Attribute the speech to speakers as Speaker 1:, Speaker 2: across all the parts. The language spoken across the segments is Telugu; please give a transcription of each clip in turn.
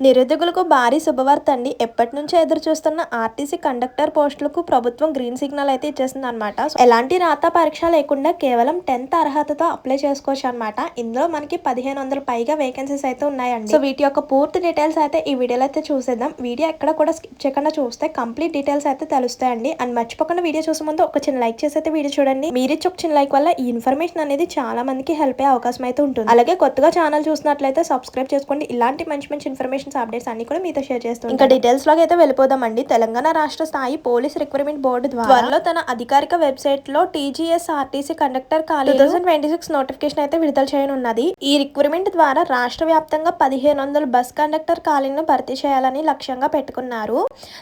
Speaker 1: నిరుద్యోగులకు భారీ శుభవార్త అండి. ఎప్పటి నుంచో ఎదురు చూస్తున్న ఆర్టీసీ కండక్టర్ పోస్టులకు ప్రభుత్వం గ్రీన్ సిగ్నల్ అయితే ఇచ్చేసింది అనమాట. ఎలాంటి రాత పరీక్ష లేకుండా కేవలం 10th అర్హతతో అప్లై చేసుకోవచ్చు అనమాట. ఇందులో మనకి 1500 పైగా వేకెన్సీస్ అయితే ఉన్నాయండి. సో వీటి యొక్క పూర్తి డీటెయిల్స్ అయితే ఈ వీడియోలో అయితే చూసేద్దాం. వీడియో ఎక్కడ కూడా స్కిప్ చేయకుండా చూస్తే కంప్లీట్ డీటెయిల్స్ అయితే తెలుస్తాయండి. అండ్ మర్చిపోకుండా వీడియో చూసే ముందు ఒక చిన్న లైక్ చేసి అయితే వీడియో చూడండి. మీరిచ్చి ఒక చిన్న లైక్ వల్ల ఈ ఇన్ఫర్మేషన్ అనేది చాలా మందికి హెల్ప్ అయ్యే అవకాశం అయితే ఉంటుంది. అలాగే కొత్తగా ఛానల్ చూసినట్లయితే సబ్స్క్రైబ్ చేసుకోండి. ఇలాంటి మంచి మంచి ఇన్ఫర్మేషన్ అప్డేట్స్ అన్ని కూడా మీతో షేర్ చేస్తాం. ఇంకా డీటెయిల్స్ లోకి అయితే వెళ్ళిపోదామండి. తెలంగాణ రాష్ట్ర స్థాయి పోలీస్ రిక్రూట్మెంట్ బోర్డు ద్వారా తన అధికారిక వెబ్సైట్ లో TGSRTC కండక్టర్ ఖాళీ 2026 నోటిఫికేషన్ అయితే విడుదల చేయనున్నది. ఈ రిక్రూట్మెంట్ ద్వారా రాష్ట్ర వ్యాప్తంగా 1500 బస్ కండక్టర్ ఖాళీలను భర్తీ చేయాలని లక్ష్యంగా పెట్టుకున్నారు.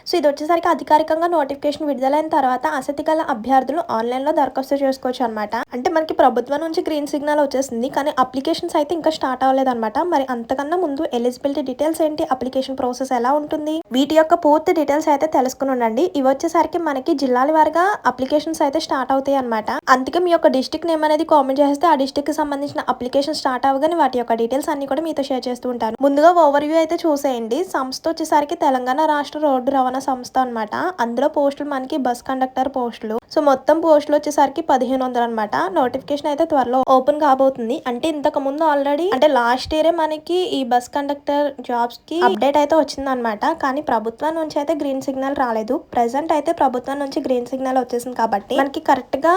Speaker 1: సో ఇది వచ్చేసరికి అధికారికంగా నోటిఫికేషన్ విడుదలైన తర్వాత ఆసక్తి గల అభ్యర్థులు ఆన్లైన్ లో దరఖాస్తు చేసుకోవచ్చు అనమాట. అంటే మనకి ప్రభుత్వం నుంచి గ్రీన్ సిగ్నల్ వచ్చేసింది, కానీ అప్లికేషన్స్ అయితే ఇంకా స్టార్ట్ అవ్వలేదు అనమాట. మరి అంతకన్నా ముందు ఎలిజిబిలిటీ డీటెయిల్స్ ఏంటి, అప్లికేషన్ ప్రాసెస్ ఎలా ఉంటుంది, వీటి యొక్క పూర్తి డీటెయిల్స్ అయితే తెలుసుకుని ఉండండి. ఇవి వచ్చేసరికి మనకి జిల్లాల వారిగా అప్లికేషన్స్ అయితే స్టార్ట్ అవుతాయి అనమాట. అందుకే మీ యొక్క డిస్ట్రిక్ట్ నేమ్ అనేది కామెంట్ చేస్తే ఆ డిస్ట్రిక్ట్ కి సంబంధించిన అప్లికేషన్ స్టార్ట్ అవ్వగానే వాటి యొక్క డీటెయిల్స్ అన్ని కూడా మీతో షేర్ చేస్తూ ఉంటాను. ముందుగా ఓవర్ వ్యూ అయితే చూసేయండి. సంస్థ వచ్చేసరికి తెలంగాణ రాష్ట్ర రోడ్డు రవాణా సంస్థ అనమాట. అందులో పోస్టులు మనకి బస్ కండక్టర్ పోస్టులు. సో మొత్తం పోస్టులు వచ్చేసరికి 1500 అనమాట. నోటిఫికేషన్ అయితే త్వరలో ఓపెన్ కాబోతుంది. అంటే ఇంతకు ముందు ఆల్రెడీ అంటే లాస్ట్ ఇయర్ మనకి ఈ బస్ కండక్టర్ జాబ్స్ కి అప్డేట్ అయితే వచ్చింది అనమాట. కానీ ప్రభుత్వం నుంచి అయితే గ్రీన్ సిగ్నల్ రాలేదు. ప్రెసెంట్ అయితే ప్రభుత్వం నుంచి గ్రీన్ సిగ్నల్ వచ్చేసింది కాబట్టి మనకి కరెక్ట్ గా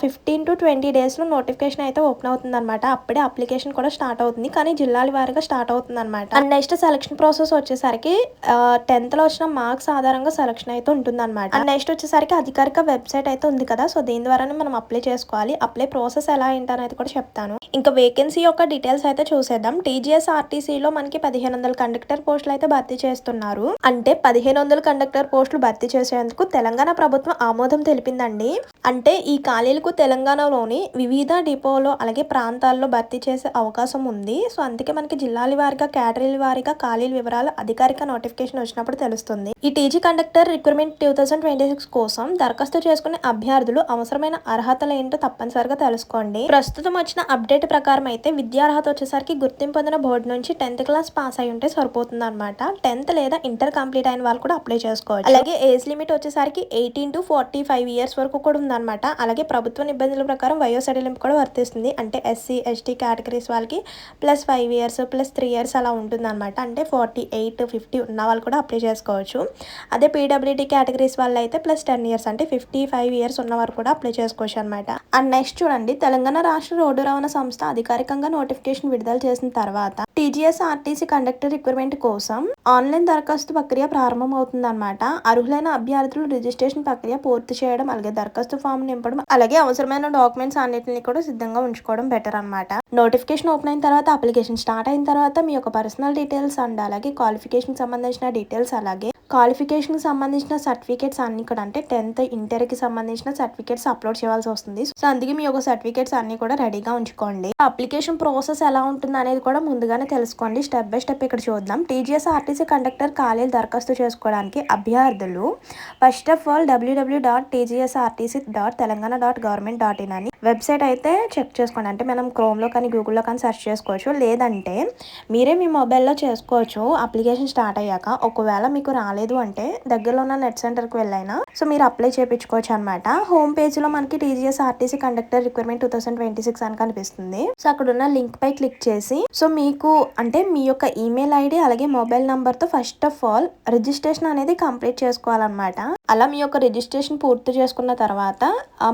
Speaker 1: 15 to 20 days లో నోటిఫికేషన్ అయితే ఓపెన్ అవుతుంది అనమాట. అప్పుడే అప్లికేషన్ కూడా స్టార్ట్ అవుతుంది, కానీ జిల్లాల వారిగా స్టార్ట్ అవుతుంది అనమాట. అండ్ నెక్స్ట్ సెలక్షన్ ప్రాసెస్ వచ్చేసరికి 10th లో వచ్చిన మార్క్స్ ఆధారంగా సెలక్షన్ అయితే ఉంటుంది అనమాట. అండ్ నెక్స్ట్ వచ్చేసరికి అధికారిక వెబ్సైట్ అయితే ఉంది కదా, సో దీని ద్వారానే మనం అప్లై చేసుకోవాలి. అప్లై ప్రాసెస్ ఎలా ఏంటనేది కూడా చెప్తాను. ఇంకా వేకెన్సీ యొక్క డీటెయిల్స్ అయితే చూసేద్దాం. TGSRTC లో మనకి 1500 కండక్టర్ పోస్టులు అయితే భర్తీ చేస్తున్నారు. అంటే 1500 కండక్టర్ పోస్టులు భర్తీ చేసేందుకు తెలంగాణ ప్రభుత్వం ఆమోదం తెలిపిందండి. అంటే ఈ ఖాళీలకు తెలంగాణలోని వివిధ డిపోలో అలాగే ప్రాంతాల్లో భర్తీ చేసే అవకాశం ఉంది. సో అందుకే మనకి జిల్లాల వారిగా కేటగిరీల వారిగా ఖాళీల వివరాలు అధికారిక నోటిఫికేషన్ వచ్చినప్పుడు తెలుస్తుంది. ఈ TG కండక్టర్ రిక్రూట్మెంట్ 2026 కోసం దరఖాస్తు చేసుకునే అభ్యర్థులు అవసరమైన అర్హతలు ఏంటో తప్పనిసరిగా తెలుసుకోండి. ప్రస్తుతం వచ్చిన అప్డేట్ ప్రకారం అయితే విద్యార్హత వచ్చేసరికి గుర్తింపు పొందిన బోర్డు నుంచి 10th క్లాస్ పాస్ అయి ఉంటే సరిపోతుంది అనమాట. 10th లేదా ఇంటర్ కంప్లీట్ అయిన వాళ్ళు కూడా అప్లై చేసుకోవచ్చు. అలాగే ఏజ్ లిమిట్ వచ్చేసరికి 18 to 45 years వరకు కూడా ఉందన్నమాట. అలాగే ప్రభుత్వ నిబంధనల ప్రకారం వయో సడలింపు కూడా వర్తిస్తుంది. అంటే SC ST కేటగిరీస్ వాళ్ళకి +5 years +3 years అలా ఉంటుంది అనమాట. అంటే 48 50 ఉన్న వాళ్ళు కూడా అప్లై చేసుకోవచ్చు. అదే PWD కేటగిరీస్ వాళ్ళు అయితే +10 years అంటే 55 years ఉన్న వారు కూడా అప్లై చేసుకోవచ్చు అనమాట. అండ్ నెక్స్ట్ చూడండి, తెలంగాణ రాష్ట్ర రోడ్డు రవాణా సంస్థ అధికారికంగా నోటిఫికేషన్ విడుదల చేసిన తర్వాత TGSRTC కండక్టర్ రిక్రూట్మెంట్ కోసం ఆన్లైన్ దరఖాస్తు ప్రక్రియ ప్రారంభం అవుతుంది అనమాట. అర్హులైన అభ్యర్థులు రిజిస్ట్రేషన్ ప్రక్రియ పూర్తి చేయడం, అలాగే దరఖాస్తు ఫామ్ నింపడం, అలాగే అవసరమైన డాక్యుమెంట్స్ అన్నిటిని కూడా సిద్ధంగా ఉంచుకోవడం బెటర్ అనమాట. నోటిఫికేషన్ ఓపెన్ అయిన తర్వాత అప్లికేషన్ స్టార్ట్ అయిన తర్వాత మీ యొక్క పర్సనల్ డీటెయిల్స్ అండ్ అలాగే క్వాలిఫికేషన్ సంబంధించిన డీటెయిల్స్, అలాగే క్వాలిఫికేషన్ సంబంధించిన సర్టిఫికేట్స్ అన్ని కూడా అంటే 10th ఇంటర్ కి సంబంధించిన సర్టిఫికేట్స్ అప్లోడ్ చేయాల్సి వస్తుంది. సో అందుకే మీ యొక్క సర్టిఫికేట్స్ అన్ని కూడా రెడీగా ఉంచుకోండి. అప్లికేషన్ ప్రాసెస్ ఎలా ఉంటుంది అనేది కూడా ముందుగానే తెలుసుకోండి. స్టెప్ బై స్టెప్ ఇక్కడ చూద్దాం. TGSRTC కండక్టర్ ఖాళీలు దరఖాస్తు చేసుకోవడానికి అభ్యర్థులు ఫస్ట్ ఆఫ్ ఆల్ www.tgsrtc.telangana.government.in అని వెబ్సైట్ అయితే చెక్ చేసుకోండి. అంటే మనం క్రోమ్లో కానీ గూగుల్లో కానీ సెర్చ్ చేసుకోవచ్చు, లేదంటే మీరే మీ మొబైల్లో చేసుకోవచ్చు. అప్లికేషన్ స్టార్ట్ అయ్యాక ఒకవేళ మీకు రాలేదు అంటే దగ్గరలో ఉన్న నెట్ సెంటర్కి వెళ్ళైనా సో మీరు అప్లై చేయించుకోవచ్చు అనమాట. హోమ్ పేజ్లో మనకి TGSRTC కండక్టర్ రిక్రూట్మెంట్ 2026 అని కనిపిస్తుంది. సో అక్కడ ఉన్న లింక్ పై క్లిక్ చేసి సో మీకు అంటే మీ యొక్క ఈమెయిల్ ID అలాగే మొబైల్ నంబర్తో ఫస్ట్ ఆఫ్ ఆల్ రిజిస్ట్రేషన్ అనేది కంప్లీట్ చేసుకోవాలన్నమాట. అలా మీ యొక్క రిజిస్ట్రేషన్ పూర్తి చేసుకున్న తర్వాత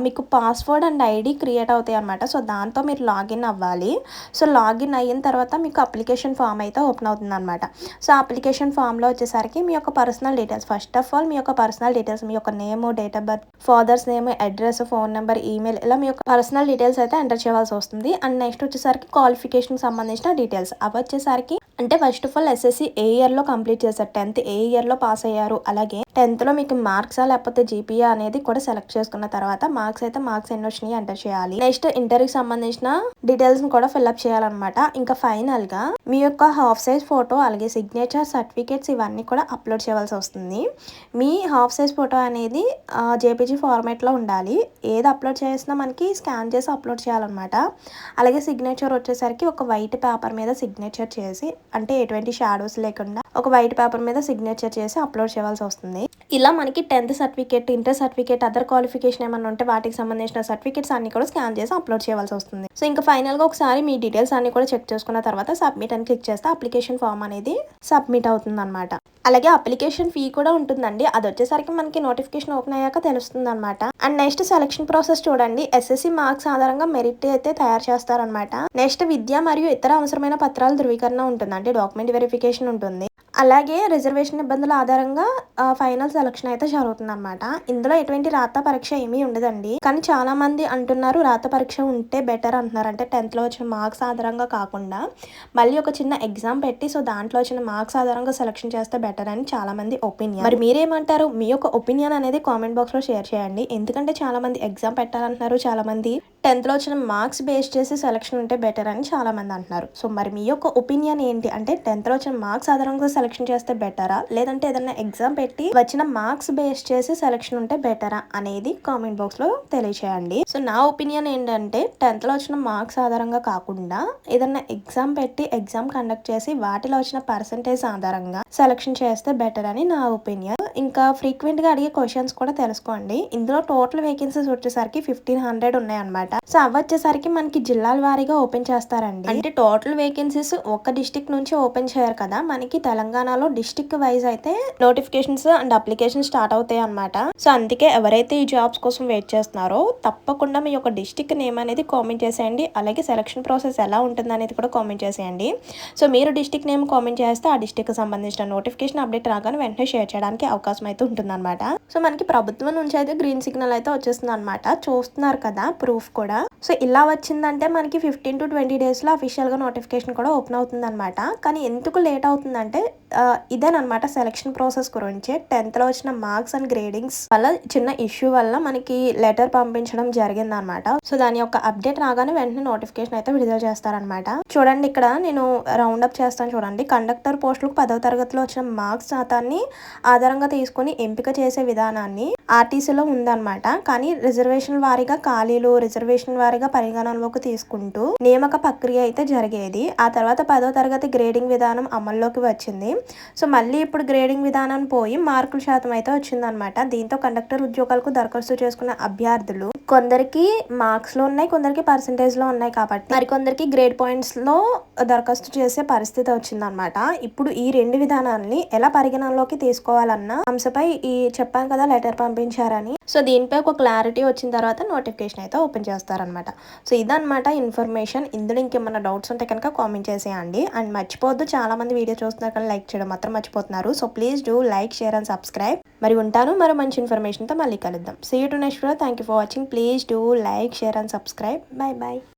Speaker 1: మీకు పాస్వర్డ్ అండ్ ID క్రియేట్ అవుతాయి అనమాట. సో దాంతో మీరు లాగిన్ అవ్వాలి. సో లాగిన్ అయిన తర్వాత మీకు అప్లికేషన్ ఫామ్ అయితే ఓపెన్ అవుతుంది అనమాట. సో అప్లికేషన్ ఫామ్లో వచ్చేసరికి మీ యొక్క personal details first of all మీ యొక్క పర్సనల్ డీటెయిల్స్, మీ యొక్క name, date of birth, father's name, address, phone number, email, ఇలా మీ యొక్క పర్సనల్ డీటెయిల్స్ అయితే ఎంటర్ చేయాల్సి వస్తుంది. అండ్ నెక్స్ట్ వచ్చేసరికి క్వాలిఫికేషన్ సంబంధించిన డీటెయిల్స్ అవి వచ్చేసరికి అంటే ఫస్ట్ ఆఫ్ ఆల్ SSC ఏ ఇయర్లో కంప్లీట్ చేశారు, 10th ఏ ఇయర్లో పాస్ అయ్యారు, అలాగే 10thలో మీకు మార్క్సా లేకపోతే GPA అనేది కూడా సెలెక్ట్ చేసుకున్న తర్వాత మార్క్స్ ఎన్ని వచ్చినాయి ఎంటర్ చేయాలి. నెక్స్ట్ ఇంటర్కి సంబంధించిన డీటెయిల్స్ కూడా ఫిల్అప్ చేయాలన్నమాట. ఇంకా ఫైనల్ గా మీ యొక్క హాఫ్ సైజ్ ఫోటో అలాగే సిగ్నేచర్, సర్టిఫికేట్స్ ఇవన్నీ కూడా అప్లోడ్ చేయవలసి వస్తుంది. మీ హాఫ్ సైజ్ ఫోటో అనేది JPG ఫార్మాట్లో ఉండాలి. ఏది అప్లోడ్ చేసినా మనకి స్కాన్ చేసి అప్లోడ్ చేయాలన్నమాట. అలాగే సిగ్నేచర్ వచ్చేసరికి ఒక వైట్ పేపర్ మీద సిగ్నేచర్ చేసి అంటే ఎటువంటి షాడోస్ లేకుండా ఒక వైట్ పేపర్ మీద సిగ్నేచర్ చేసి అప్లోడ్ చేయాల్సి వస్తుంది. ఇలా మనకి 10th certificate, inter certificate, other qualification ఏమన్నా ఉంటే వాటికి సంబంధించిన సర్టిఫికేట్స్ అన్ని కూడా స్కాన్ చేసి అప్లోడ్ చేయాల్సి వస్తుంది. సో ఇంకా ఫైనల్గా ఒకసారి మీ డీటెయిల్స్ అన్ని కూడా చెక్ చేసుకున్న తర్వాత సబ్మిట్ అని క్లిక్ చేస్తే అప్లికేషన్ ఫామ్ అనేది సబ్మిట్ అవుతుంది అనమాట. అలాగే అప్లికేషన్ ఫీ కూడా ఉంటుందండి. అది వచ్చేసరికి మనకి నోటిఫికేషన్ ఓపెన్ అయ్యాక తెలుస్తుంది అనమాట. అండ్ నెక్స్ట్ సెలక్షన్ ప్రాసెస్ చూడండి. SSC మార్క్స్ ఆధారంగా మెరిట్ అయితే తయారు చేస్తారనమాట. నెక్స్ట్ విద్య మరియు ఇతర అవసరమైన పత్రాల ధృవీకరణ ఉంటుంది, అంటే డాక్యుమెంట్ వెరిఫికేషన్ ఉంటుంది. అలాగే రిజర్వేషన్ నిబంధనల ఆధారంగా ఫైనల్ సెలక్షన్ అయితే జరుగుతుంది అనమాట. ఇందులో ఎటువంటి రాత పరీక్ష ఏమీ ఉండదండి. కానీ చాలా మంది అంటున్నారు రాత పరీక్ష ఉంటే బెటర్ అంటున్నారు. అంటే 10th లో వచ్చిన మార్క్స్ ఆధారంగా కాకుండా మళ్ళీ ఒక చిన్న ఎగ్జామ్ పెట్టి సో దాంట్లో వచ్చిన మార్క్స్ ఆధారంగా సెలక్షన్ చేస్తే బెటర్ అని చాలా మంది ఒపీనియన్. మరి మీరేమంటారు? మీ యొక్క ఒపీనియన్ అనేది కామెంట్ బాక్స్ లో షేర్ చేయండి. ఎందుకంటే చాలా మంది ఎగ్జామ్ పెట్టాలంటున్నారు, చాలా మంది 10th లో వచ్చిన మార్క్స్ బేస్ చేసి సెలక్షన్ ఉంటే బెటర్ అని చాలా మంది అంటున్నారు. సో మరి మీ యొక్క ఒపీనియన్ ఏంటి? అంటే 10th లో వచ్చిన మార్క్స్ ఆధారంగా సెలక్షన్ చేస్తే బెటరా, లేదంటే ఏదైనా ఎగ్జామ్ పెట్టి వచ్చిన మార్క్స్ బేస్ చేసి సెలక్షన్ ఉంటే బెటరా అనేది కామెంట్ బాక్స్ లో తెలియచేయండి. సో నా ఒపీనియన్ ఏంటంటే 10th లో వచ్చిన మార్క్స్ ఆధారంగా కాకుండా ఏదైనా ఎగ్జామ్ పెట్టి ఎగ్జామ్ కండక్ట్ చేసి వాటిలో వచ్చిన పర్సంటేజ్ ఆధారంగా సెలక్షన్ చేస్తే బెటర్ అని నా ఒపీనియన్. ఇంకా ఫ్రీక్వెంట్ గా అడిగే క్వశ్చన్స్ కూడా తెలుసుకోండి. ఇందులో టోటల్ వేకెన్సీస్ వచ్చేసరికి 1500 ఉన్నాయి అనమాట. సో అవి వచ్చేసరికి మనకి జిల్లాల వారీగా ఓపెన్ చేస్తారండి. అంటే టోటల్ వేకెన్సీస్ ఒక డిస్టిక్ నుంచి ఓపెన్ చేయరు కదా, మనకి తెలంగాణలో డిస్టిక్ వైజ్ అయితే నోటిఫికేషన్స్ అండ్ అప్లికేషన్ స్టార్ట్ అవుతాయి అనమాట. సో అందుకే ఎవరైతే ఈ జాబ్స్ కోసం వెయిట్ చేస్తున్నారో తప్పకుండా మీ యొక్క డిస్టిక్ నేమ్ అనేది కామెంట్ చేసేయండి. అలాగే సెలక్షన్ ప్రాసెస్ ఎలా ఉంటుంది అనేది కూడా కామెంట్ చేసేయండి. సో మీరు డిస్టిక్ నేమ్ కామెంట్ చేస్తే ఆ డిస్టిక్ కి సంబంధించిన నోటిఫికేషన్ అప్డేట్ రాగానే వెంటనే షేర్ చేయడానికి అవకాశం అయితే ఉంటుంది అనమాట. సో మనకి ప్రభుత్వం నుంచి అయితే గ్రీన్ సిగ్నల్ అయితే వచ్చేస్తుంది అనమాట. చూస్తున్నారు కదా ప్రూఫ్ కూడా. సో ఇలా వచ్చిందంటే మనకి 15 to 20 days లో అఫీషియల్ గా నోటిఫికేషన్ కూడా ఓపెన్ అవుతుంది అనమాట. కానీ ఎందుకు లేట్ అవుతుందంటే ఇదేనమాట సెలక్షన్ ప్రాసెస్ గురించి 10th లో వచ్చిన మార్క్స్ అండ్ గ్రేడింగ్స్ వల్ల చిన్న ఇష్యూ వల్ల మనకి లెటర్ పంపించడం జరిగింది అనమాట. సో దాని యొక్క అప్డేట్ రాగానే వెంటనే నోటిఫికేషన్ అయితే విడుదల చేస్తారనమాట. చూడండి ఇక్కడ నేను రౌండ్ అప్ చేస్తాను చూడండి. కండక్టర్ పోస్టులకు 10వ తరగతిలో వచ్చిన మార్క్స్ శాతాన్ని ఆధారంగా తీసుకొని ఎంపిక చేసే విధానాన్ని ఆర్టీసీలో ఉందన్నమాట. కానీ రిజర్వేషన్ వారీగా ఖాళీలు రిజర్వేషన్ వారీగా పరిగణనలోకి తీసుకుంటూ నియామక ప్రక్రియ అయితే జరిగేది. ఆ తర్వాత 10వ తరగతి గ్రేడింగ్ విధానం అమల్లోకి వచ్చింది. సో మళ్ళీ ఇప్పుడు గ్రేడింగ్ విధానం పోయి మార్కుల శాతం అయితే వచ్చిందనమాట. దీంతో కండక్టర్ ఉద్యోగాలకు దరఖాస్తు చేసుకున్న అభ్యర్థులు కొందరికి మార్క్స్ లో ఉన్నాయి, కొందరికి పర్సంటేజ్ లో ఉన్నాయి కాబట్టి మరికొందరికి గ్రేడ్ పాయింట్స్ లో దరఖాస్తు చేసే పరిస్థితి వచ్చిందనమాట. ఇప్పుడు ఈ రెండు విధానాన్ని ఎలా పరిగణనలోకి తీసుకోవాలన్న అంశంపై ఈ చెప్పాను కదా లెటర్ పంపించారని. సో దీనిపై ఒక క్లారిటీ వచ్చిన తర్వాత నోటిఫికేషన్ అయితే ఓపెన్ చేస్తారనమాట. సో ఇదనమాట ఇన్ఫర్మేషన్. ఇందులో ఇంకేమన్నా డౌట్స్ ఉంటే కనుక కామెంట్ చేసేయండి. అండ్ మర్చిపోద్దు, చాలా మంది వీడియో చూస్తున్నారు కానీ లైక్ చేయడం మాత్రం మర్చిపోతున్నారు. So please do like, share and subscribe. మరి ఉంటాను మరో మంచి ఇన్ఫర్మేషన్తో మళ్ళీ కలుద్దాం. See you to next video. Thank you for watching. Please do like, share and subscribe. Bye by.